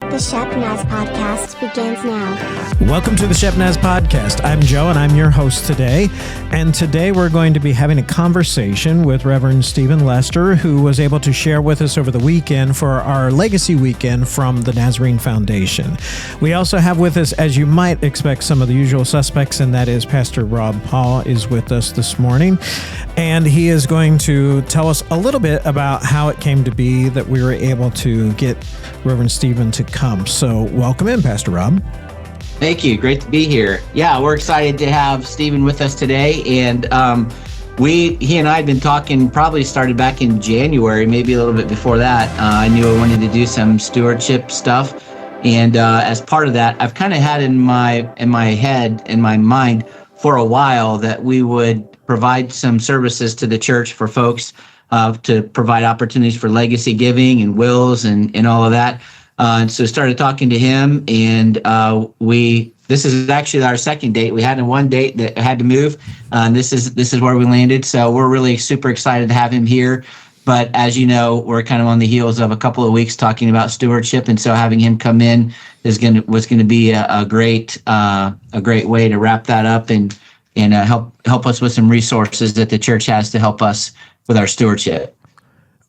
The Shep-Naz Podcast begins now. Welcome to the Shep-Naz Podcast. I'm Joe, and I'm your host today. And today we're going to be having a conversation with Reverend Stephen Lester, who was able to share with us over the weekend for our Legacy Weekend from the Nazarene Foundation. We also have with us, as you might expect, some of the usual suspects, and that is Pastor Rob Paul is with us this morning. And he is going to tell us a little bit about how it came to be that we were able to get Reverend Stephen to come. So welcome in, Pastor Rob. Thank you. Great to be here. Yeah, we're excited to have Stephen with us today. And he and I had been talking, probably started back in January, maybe a little bit before that. I knew I wanted to do some stewardship stuff. And as part of that, I've kind of had in my head, in my mind for a while that we would provide some services to the church for folks to provide opportunities for legacy giving and wills and all of that. And so started talking to him, and this is actually our second date. We had one date that had to move. This is where we landed. So we're really super excited to have him here. But as you know, we're kind of on the heels of a couple of weeks talking about stewardship, and so having him come in was going to be a great way to wrap that up and help us with some resources that the church has to help us with our stewardship.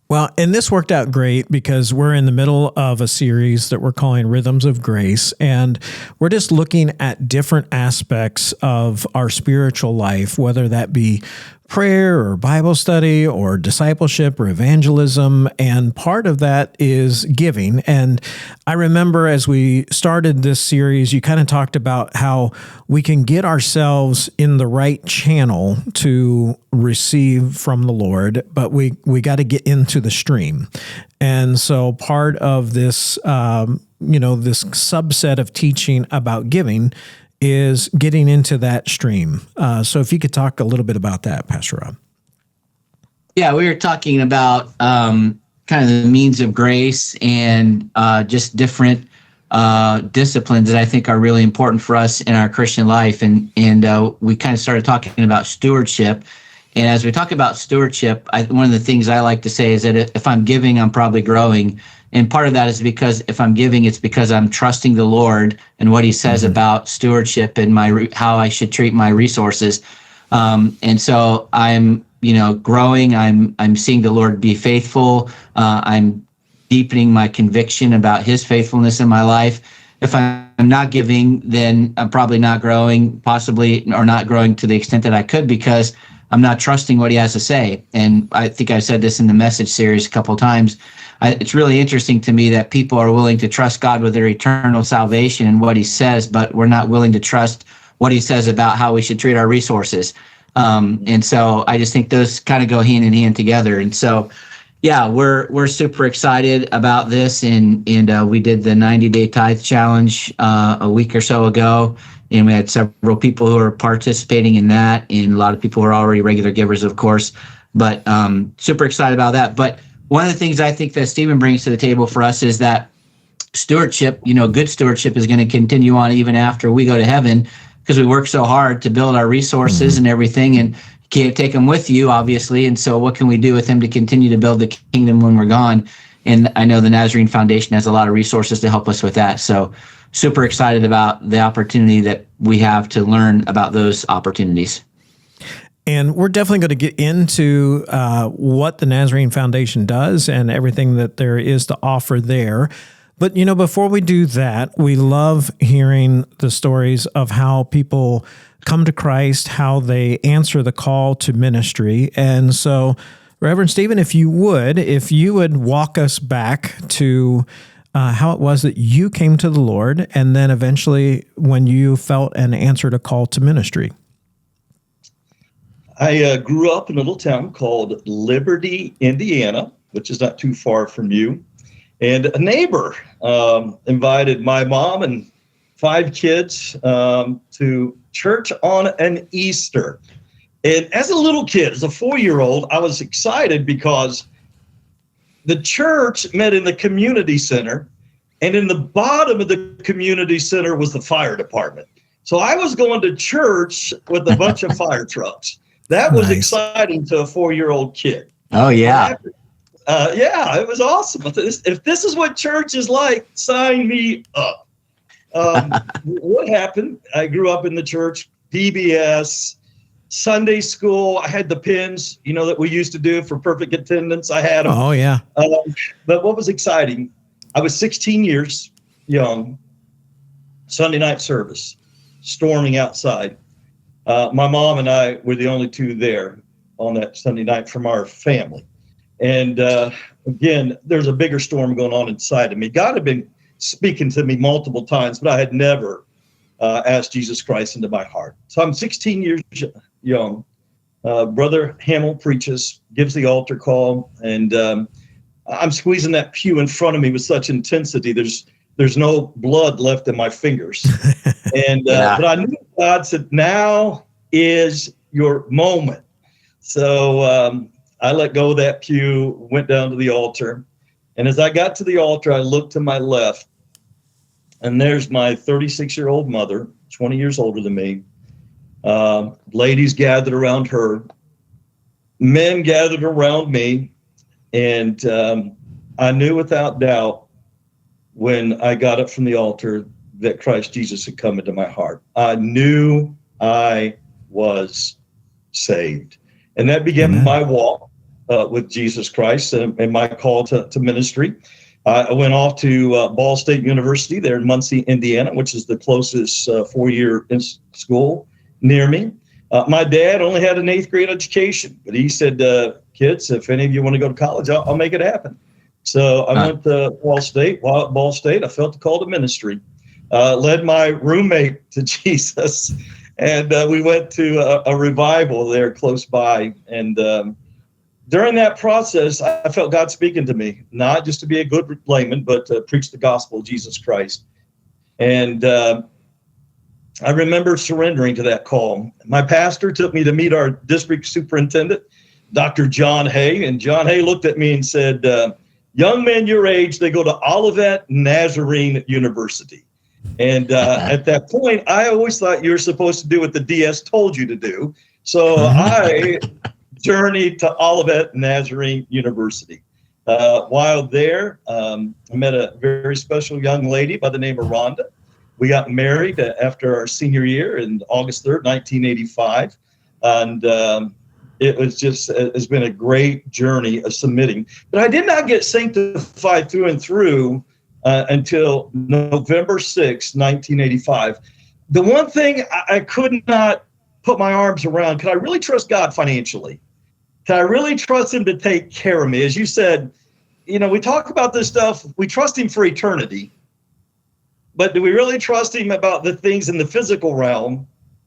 Well, and this worked out great because we're in the middle of a series that we're calling Rhythms of Grace, and we're just looking at different aspects of our spiritual life, whether that be prayer or Bible study or discipleship or evangelism, and part of that is giving. And I remember as we started this series, you kind of talked about how we can get ourselves in the right channel to receive from the Lord, but we got to get into the stream. And so part of this, this subset of teaching about giving is getting into that stream. So if you could talk a little bit about that, Pastor Rob. Yeah, we were talking about kind of the means of grace and just different disciplines that I think are really important for us in our Christian life. And we kind of started talking about stewardship. And as we talk about stewardship, one of the things I like to say is that if I'm giving, I'm probably growing. And part of that is because if I'm giving, it's because I'm trusting the Lord and what He says about stewardship and how I should treat my resources. And so I'm, growing. I'm seeing the Lord be faithful. I'm deepening my conviction about His faithfulness in my life. If I'm not giving, then I'm probably not growing, possibly, or not growing to the extent that I could, because I'm not trusting what He has to say. And I think I said this in the message series a couple of times. It's really interesting to me that people are willing to trust God with their eternal salvation and what He says, but we're not willing to trust what He says about how we should treat our resources. And so I just think those kind of go hand in hand together. And so, yeah, we're super excited about this. And we did the 90-day tithe challenge a week or so ago. And we had several people who are participating in that, and a lot of people who are already regular givers, of course. But super excited about that. But one of the things I think that Stephen brings to the table for us is that stewardship, good stewardship is going to continue on even after we go to heaven, because we work so hard to build our resources and everything, and you can't take them with you, obviously. And so what can we do with them to continue to build the kingdom when we're gone? And I know the Nazarene Foundation has a lot of resources to help us with that. So super excited about the opportunity that we have to learn about those opportunities. And we're definitely going to get into what the Nazarene Foundation does and everything that there is to offer there. But, before we do that, we love hearing the stories of how people come to Christ, how they answer the call to ministry. And so, Reverend Stephen, if you would walk us back to how it was that you came to the Lord, and then eventually when you felt and answered a call to ministry. I grew up in a little town called Liberty, Indiana, which is not too far from you. And a neighbor invited my mom and 5 kids to church on an Easter. And as a little kid, as a 4-year-old, I was excited because the church met in the community center, and in the bottom of the community center was the fire department. So I was going to church with a bunch of fire trucks. That was exciting to a 4-year-old kid. Oh, yeah. Yeah, it was awesome. If this is what church is like, sign me up. What happened? I grew up in the church, PBS, Sunday school. I had the pins, that we used to do for perfect attendance. I had them. Oh, yeah. But what was exciting, I was 16 years young, Sunday night service, storming outside. My mom and I were the only two there on that Sunday night from our family. And again, there's a bigger storm going on inside of me. God had been speaking to me multiple times, but I had never asked Jesus Christ into my heart. So I'm 16 years young. Brother Hamill preaches, gives the altar call, and I'm squeezing that pew in front of me with such intensity. There's no blood left in my fingers. And but I knew God said, now is your moment. So I let go of that pew, went down to the altar. And as I got to the altar, I looked to my left, and there's my 36-year-old mother, 20 years older than me. Ladies gathered around her, men gathered around me. And I knew without doubt when I got up from the altar that Christ Jesus had come into my heart. I knew I was saved. And that began my walk with Jesus Christ and my call to ministry. I went off to Ball State University there in Muncie, Indiana, which is the closest 4-year school near me. My dad only had an 8th grade education, but he said, kids, if any of you want to go to college, I'll make it happen. So I went to Ball State. While at Ball State, I felt the call to ministry, led my roommate to Jesus, and we went to a revival there close by. And during that process, I felt God speaking to me, not just to be a good layman, but to preach the gospel of Jesus Christ. And I remember surrendering to that call. My pastor took me to meet our district superintendent, Dr. John Hay. And John Hay looked at me and said, young men your age, they go to Olivet Nazarene University. And at that point, I always thought you were supposed to do what the DS told you to do. So I journeyed to Olivet Nazarene University. While there, I met a very special young lady by the name of Rhonda. We got married after our senior year in August 3rd, 1985. And it was just, it's been a great journey of submitting. But I did not get sanctified through and through until November 6, 1985. The one thing I could not put my arms around, can I really trust God financially? Can I really trust him to take care of me? As you said, we talk about this stuff, we trust him for eternity, but do we really trust him about the things in the physical realm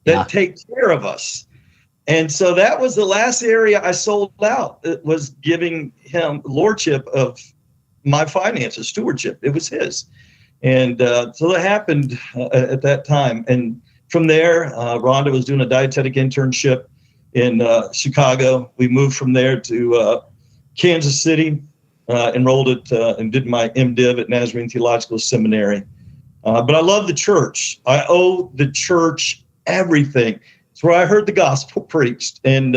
that take care of us? And so that was the last area I sold out. It was giving him lordship of my finances, stewardship. It was his. And so that happened at that time. And from there, Rhonda was doing a dietetic internship in Chicago. We moved from there to Kansas City, enrolled at and did my MDiv at Nazarene Theological Seminary. But I love the church. I owe the church everything. It's where I heard the gospel preached and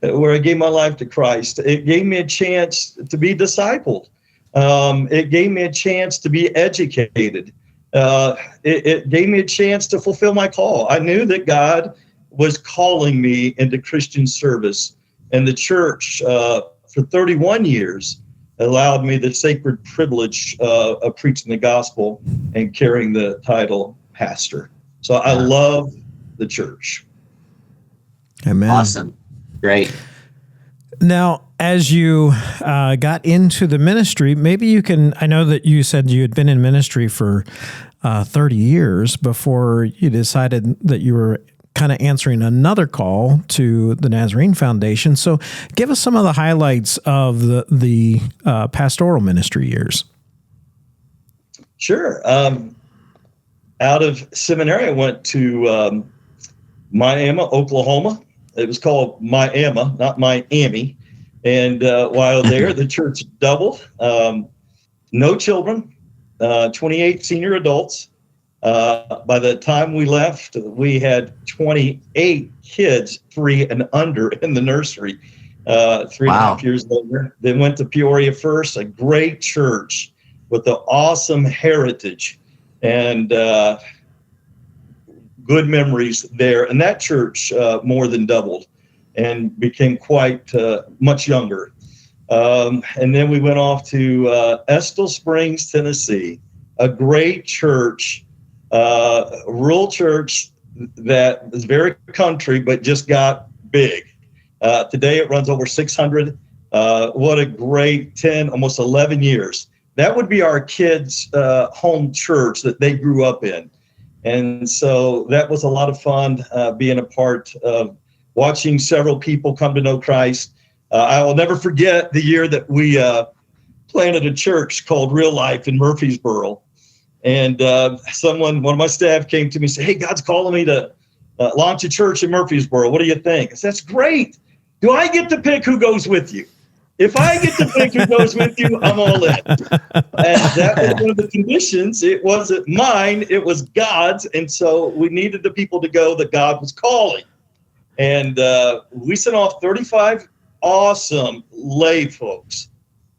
where I gave my life to Christ. It gave me a chance to be discipled. It gave me a chance to be educated. It gave me a chance to fulfill my call. I knew that God was calling me into Christian service, and the church for 31 years allowed me the sacred privilege of preaching the gospel and carrying the title pastor. So I love the church. Amen. Awesome. Great. Now, as you got into the ministry, maybe you can, I know that you said you had been in ministry for 30 years before you decided that you were kind of answering another call to the Nazarene Foundation. So give us some of the highlights of the pastoral ministry years. Sure. Out of seminary, I went to Miami, Oklahoma. It was called Miami, not Miami. And while there, the church doubled. No children, 28 senior adults. By the time we left, we had 28 kids, 3 and under, in the nursery. Three and a half years later. Then went to Peoria First, a great church with an awesome heritage and good memories there. And that church more than doubled and became quite much younger. And then we went off to Estill Springs, Tennessee, a great church, a rural church that is very country, but just got big. Today it runs over 600. What a great 10, almost 11 years. That would be our kids' home church that they grew up in. And so that was a lot of fun being a part of watching several people come to know Christ. I will never forget the year that we planted a church called Real Life in Murfreesboro. And one of my staff came to me and said, "Hey, God's calling me to launch a church in Murfreesboro. What do you think?" I said, "That's great. Do I get to pick who goes with you? If I get to pick who goes with you, I'm all in." And that was one of the conditions. It wasn't mine, it was God's. And so we needed the people to go that God was calling. And we sent off 35 awesome lay folks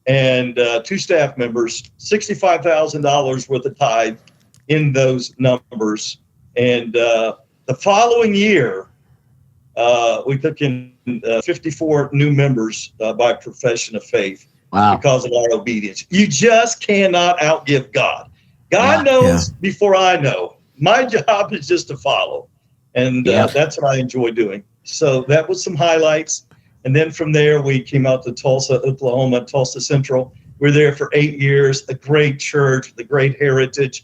and 2 staff members, $65,000 worth of tithe in those numbers. And the following year, we took in 54 new members by profession of faith. Wow. Because of our obedience. You just cannot outgive God. God knows before I know. My job is just to follow. And that's what I enjoy doing. So that was some highlights. And then from there, we came out to Tulsa, Oklahoma, Tulsa Central. We were there for 8 years, a great church, with a great heritage.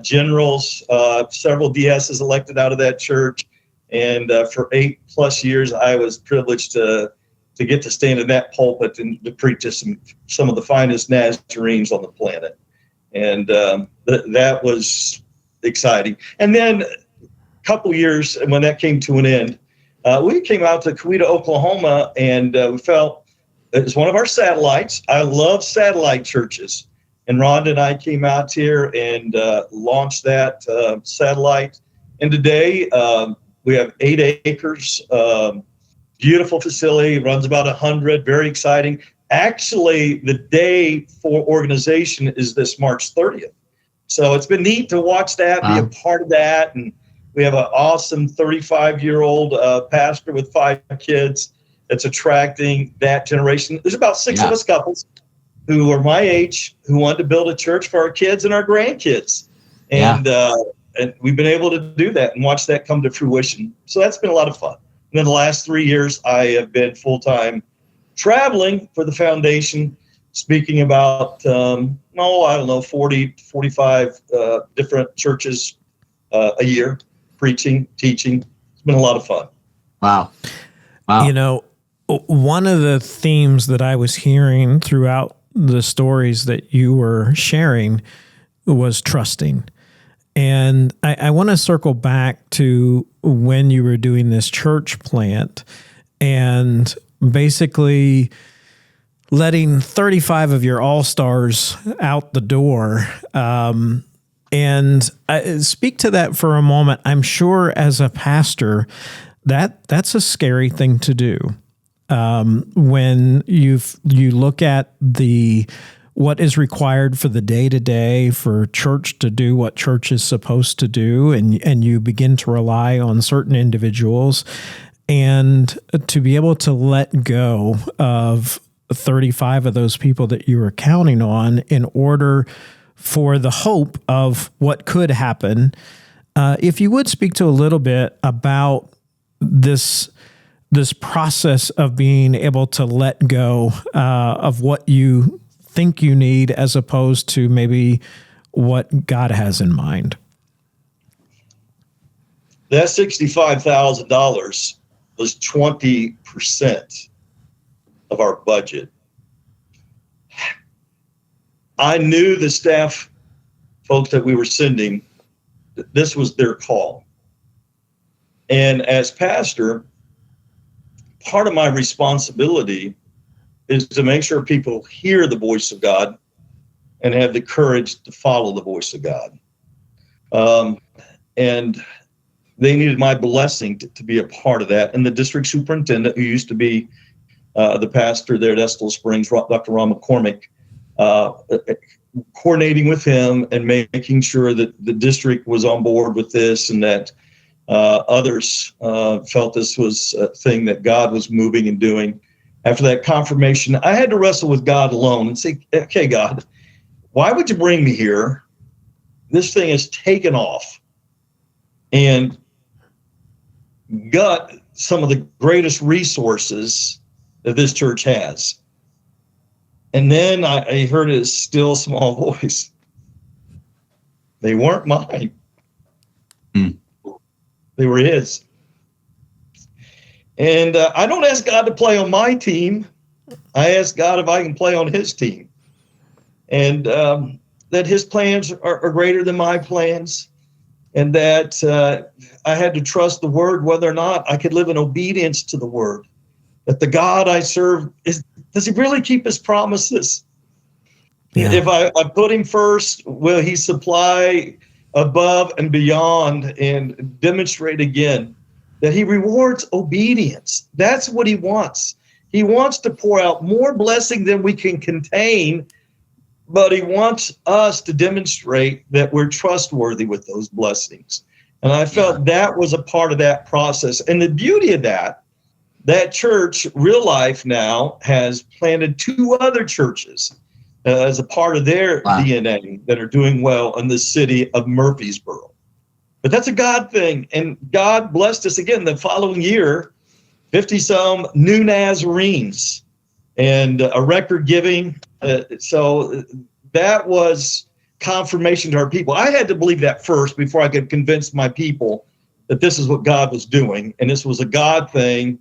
Generals, several DSs elected out of that church. And for 8+ years, I was privileged to get to stand in that pulpit and to preach to some of the finest Nazarenes on the planet. And that was exciting. And then a couple years, when that came to an end, we came out to Coweta, Oklahoma, and we felt it was one of our satellites. I love satellite churches. And Rhonda and I came out here and launched that satellite. And today we have 8 acres, beautiful facility, runs about 100, very exciting. Actually, the day for organization is this March 30th. So it's been neat to watch that, be a part of that. And we have an awesome 35-year-old pastor with 5 kids that's attracting that generation. There's about 6 of us couples who are my age who wanted to build a church for our kids and our grandkids. And we've been able to do that and watch that come to fruition. So that's been a lot of fun. And then the last 3 years, I have been full-time traveling for the foundation, speaking about, 40, 45 different churches a year, preaching, teaching. It's been a lot of fun. Wow. You know, one of the themes that I was hearing throughout the stories that you were sharing was trusting. And I want to circle back to when you were doing this church plant and basically letting 35 of your all-stars out the door. And speak to that for a moment. I'm sure as a pastor, that's a scary thing to do. When you look at what is required for the day-to-day for church to do what church is supposed to do, and you begin to rely on certain individuals, and to be able to let go of 35 of those people that you were counting on in order for the hope of what could happen. If you would speak to a little bit about this process of being able to let go of what you think you need as opposed to maybe what God has in mind. That $65,000 was 20% of our budget. I knew the staff folks that we were sending, this was their call. And as pastor, part of my responsibility is to make sure people hear the voice of God and have the courage to follow the voice of God. And they needed my blessing to be a part of that. And the district superintendent, who used to be the pastor there at Estill Springs, Dr. Ron McCormick, coordinating with him and making sure that the district was on board with this, and that others felt this was a thing that God was moving and doing. After that confirmation, I had to wrestle with God alone and say, okay, God, why would you bring me here? This thing has taken off and got some of the greatest resources that this church has. And then I heard a still small voice. They weren't mine. They were his. And I don't ask God to play on my team. I ask God if I can play on his team. And that his plans are greater than my plans. And that I had to trust the word, whether or not I could live in obedience to the word. That the God I serve, does he really keep his promises? Yeah. If I put him first, will he supply above and beyond and demonstrate again that he rewards obedience? That's what he wants. He wants to pour out more blessing than we can contain, but he wants us to demonstrate that we're trustworthy with those blessings. And I felt that was a part of that process. And the beauty of that church, Real Life, now has planted 2 other churches as a part of their DNA that are doing well in the city of Murfreesboro. But that's a God thing. And God blessed us again the following year, 50-some new Nazarenes and a record giving. So that was confirmation to our people. I had to believe that first before I could convince my people that this is what God was doing. And this was a God thing.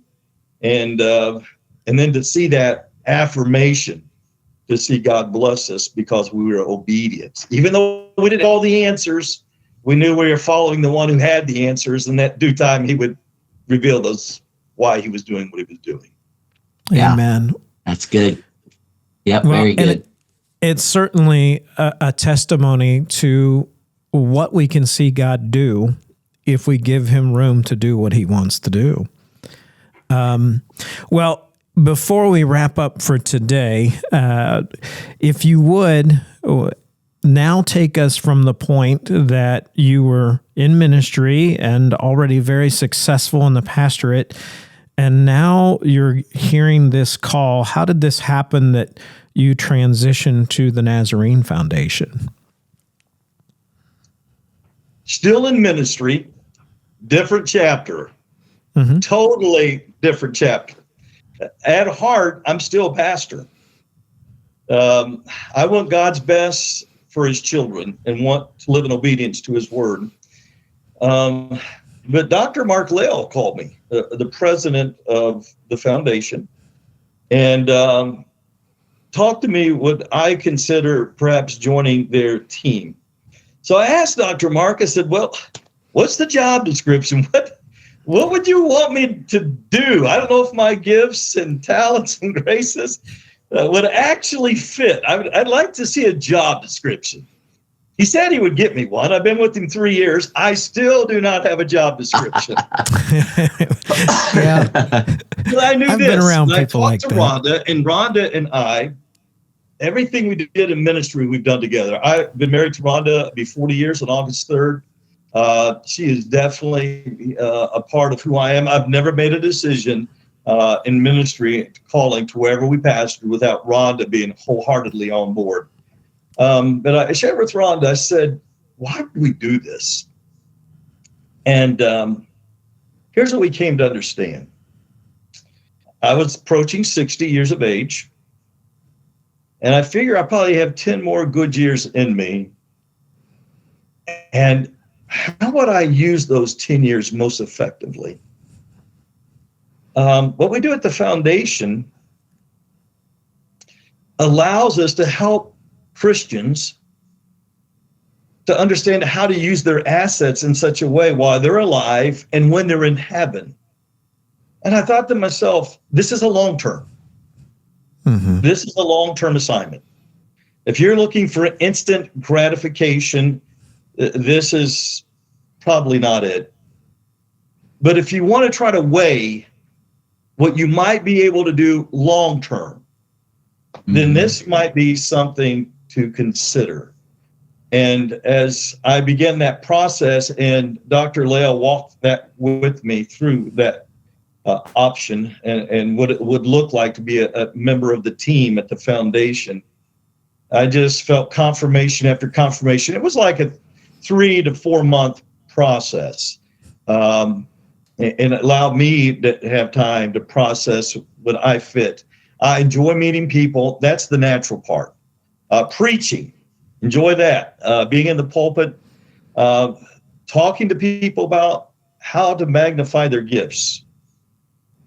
And then to see that affirmation, to see God bless us because we were obedient. Even though we didn't have all the answers, we knew we were following the one who had the answers, and that due time he would reveal those why he was doing what he was doing. Yeah, amen. That's good. Yep, well, very good. It's certainly a testimony to what we can see God do if we give him room to do what he wants to do. Well, before we wrap up for today, if you would now take us from the point that you were in ministry and already very successful in the pastorate, and now you're hearing this call. How did this happen that you transitioned to the Nazarene Foundation? Still in ministry, different chapter. Totally different chapter. At heart, I'm still a pastor. I want God's best for his children and want to live in obedience to his word. But Dr. Mark Lale called me, the president of the foundation, and talked to me what I consider perhaps joining their team. So I asked Dr. Mark, I said, well, what's the job description? What would you want me to do? I don't know if my gifts and talents and graces would actually fit. I'd like to see a job description. He said he would get me one. I've been with him 3 years. I still do not have a job description. Yeah. But I knew I've this. been around And people like that. Rhonda and I, everything we did in ministry, we've done together. I've been married to Rhonda. It'll be 40 years on August 3rd. She is definitely a part of who I am. I've never made a decision in ministry calling to wherever we pastored without Rhonda being wholeheartedly on board. But I shared with Rhonda, I said, why do we do this? And here's what we came to understand. I was approaching 60 years of age, and I figure I probably have 10 more good years in me. And how would I use those 10 years most effectively? What we do at the foundation allows us to help Christians to understand how to use their assets in such a way while they're alive and when they're in heaven. And I thought to myself, this is a long-term. This is a long-term assignment. If you're looking for instant gratification, this is probably not it. But if you want to try to weigh what you might be able to do long term, then this might be something to consider. And as I began that process, and Dr. Leah walked that with me through that option and what it would look like to be a member of the team at the foundation, I just felt confirmation after confirmation. It was like a 3 to 4 month process. And it allowed me to have time to process what I fit. I enjoy meeting people. That's the natural part. Preaching, enjoy that. Being in the pulpit, talking to people about how to magnify their gifts.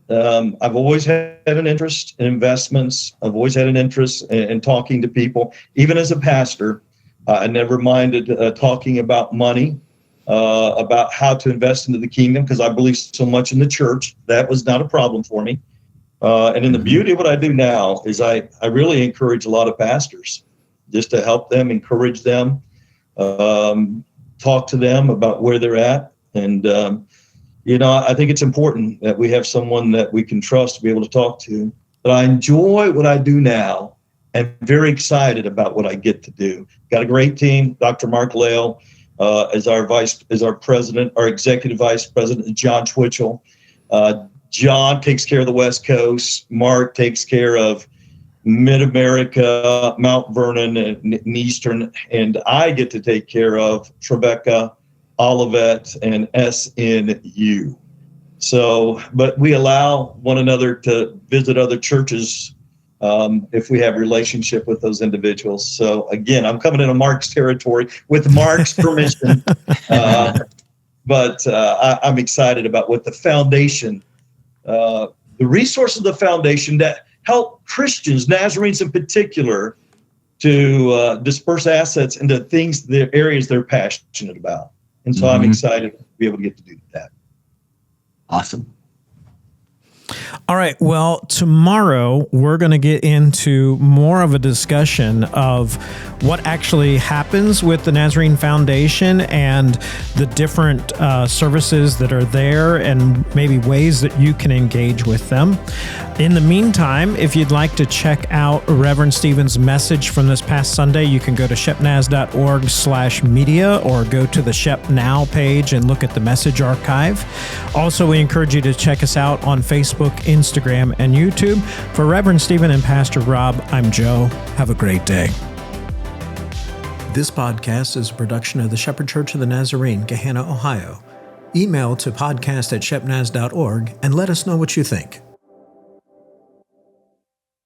I've always had an interest in investments. I've always had an interest in talking to people. Even as a pastor, I never minded talking about money, about how to invest into the kingdom, because I believe so much in the church. That was not a problem for me. And in the beauty of what I do now is I really encourage a lot of pastors just to help them, encourage them, talk to them about where they're at. And, I think it's important that we have someone that we can trust to be able to talk to. But I enjoy what I do now and very excited about what I get to do. Got a great team. Dr. Mark Lale as our president, our executive vice president, John Twitchell. John takes care of the West Coast. Mark takes care of Mid-America, Mount Vernon, and Eastern. And I get to take care of Tribeca, Olivet, and SNU. So, but we allow one another to visit other churches if we have a relationship with those individuals. So again, I'm coming into Mark's territory with Mark's permission. But I'm excited about what the foundation, the resources of the foundation that help Christians, Nazarenes in particular, to disperse assets into things, the areas they're passionate about. And so I'm excited to be able to get to do that. Awesome. All right. Well, tomorrow we're going to get into more of a discussion of what actually happens with the Nazarene Foundation and the different services that are there and maybe ways that you can engage with them. In the meantime, if you'd like to check out Reverend Stephen's message from this past Sunday, you can go to shepnaz.org/media or go to the Shep Now page and look at the message archive. Also, we encourage you to check us out on Facebook, Instagram, and YouTube. For Reverend Stephen and Pastor Rob, I'm Joe. Have a great day. This podcast is a production of the Shepherd Church of the Nazarene, Gahanna, Ohio. Email to podcast@shepnaz.org and let us know what you think.